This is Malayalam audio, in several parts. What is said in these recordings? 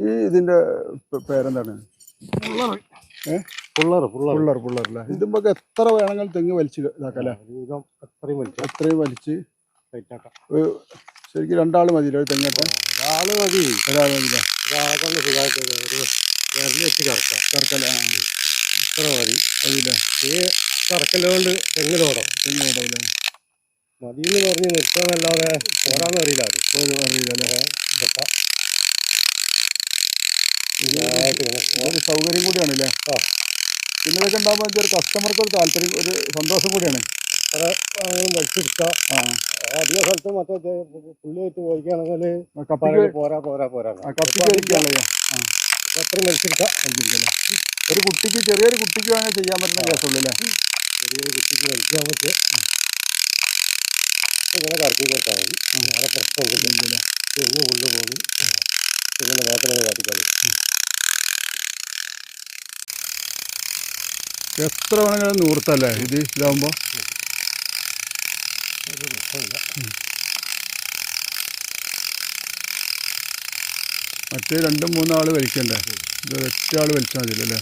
ഈ ഇതിന്റെ പേരെന്താണ്? പുള്ളറല്ലേ? ഇതുമ്പോ എത്ര വേണമെങ്കിലും തെങ്ങ് വലിച്ച് ഇതാക്കല്ലേ? അത്രയും വലിച്ച് ശരിക്കും രണ്ടാൾ മതിയില്ല ഒരു തെങ്ങട്ടെ? ഒരാൾ മതിയില്ലേ? കറക്കല്ലേ? ഇത്ര മതി അതില്ലേ? ഈ കറക്കല്ലോണ്ട് തെങ്ങിലോടല്ലേ? മതിയെന്ന് പറഞ്ഞ് നിർത്താന്നല്ലാതെ പോരാന്ന് അറിയില്ല. ഒരു സൗകര്യം കൂടിയാണല്ലേ? പിന്നെ ഇതൊക്കെ ഉണ്ടാകുമ്പോൾ ഒരു കസ്റ്റമർക്ക് ഒരു താല്പര്യം, ഒരു സന്തോഷം കൂടിയാണ്. വലിച്ചെടുക്കാം. അധിക സ്ഥലത്ത് മറ്റേ പുള്ളിയായിട്ട് പോയിക്കുകയാണെങ്കിൽ അത്രയും വലിച്ചെടുക്കാം. ഒരു കുട്ടിക്ക്, ചെറിയൊരു കുട്ടിക്ക് വേണമെങ്കിൽ ചെയ്യാൻ പറ്റുന്ന കേസുള്ളൂ അല്ലേ? ചെറിയൊരു കുട്ടിക്ക് വലിക്കാൻ പറ്റുക. ഇങ്ങനെ കറക്കി കൊടുത്താൽ മതി. വേറെ പ്രശ്നമൊന്നുമില്ല. തെങ്ങ് ഉള്ളു പോകും. ഇങ്ങനെ മാത്രമേ കാട്ടിക്കളി. എത്ര വേണമെങ്കിലും നൂർത്തല്ലേ ഇത് ഇതാകുമ്പോൾ? ഒരു പ്രശ്നമില്ല. മറ്റേ 2-3 ആൾ വലിക്കണ്ടേ? ഇത് ഒറ്റ ആൾ വലിച്ചാൽ മതിയല്ലേ?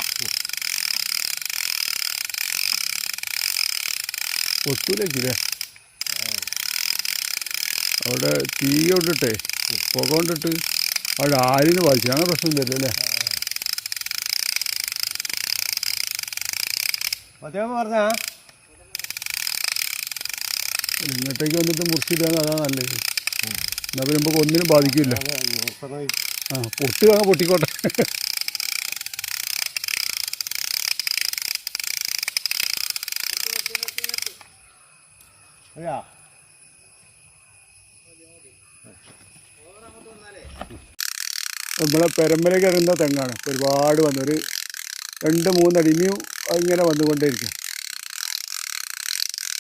ഒത്തൂലേക്കില്ലേ? അവിടെ തീ കൊണ്ടിട്ടേ, പുക കൊണ്ടിട്ട് അവിടെ ആരിന് ബാധിച്ചു, അങ്ങനെ പ്രശ്നമില്ലല്ലോ അല്ലേ? ഇങ്ങോട്ടേക്ക് വന്നിട്ട് മുറിച്ചിട്ടാണ് അതാ നല്ലത്. എന്നാൽ പിന്നെ നമുക്ക് ഒന്നിനും ബാധിക്കില്ല. പൊട്ടി വാങ്ങാൻ പൊട്ടിക്കോട്ടെ. നമ്മളെ പെരമ്പലേക്ക് ഇറങ്ങുന്ന തെങ്ങാണ്. ഒരുപാട് വന്നൊരു 2-3 അടി ഇനിയും ഇങ്ങനെ വന്നുകൊണ്ടേയിരിക്കും.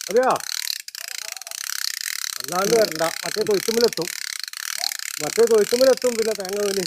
അതെയാ? അല്ലാണ്ട് വരണ്ട. മറ്റേ തൊഴുത്തുമ്പിലെത്തും. പിന്നെ തേങ്ങ വലി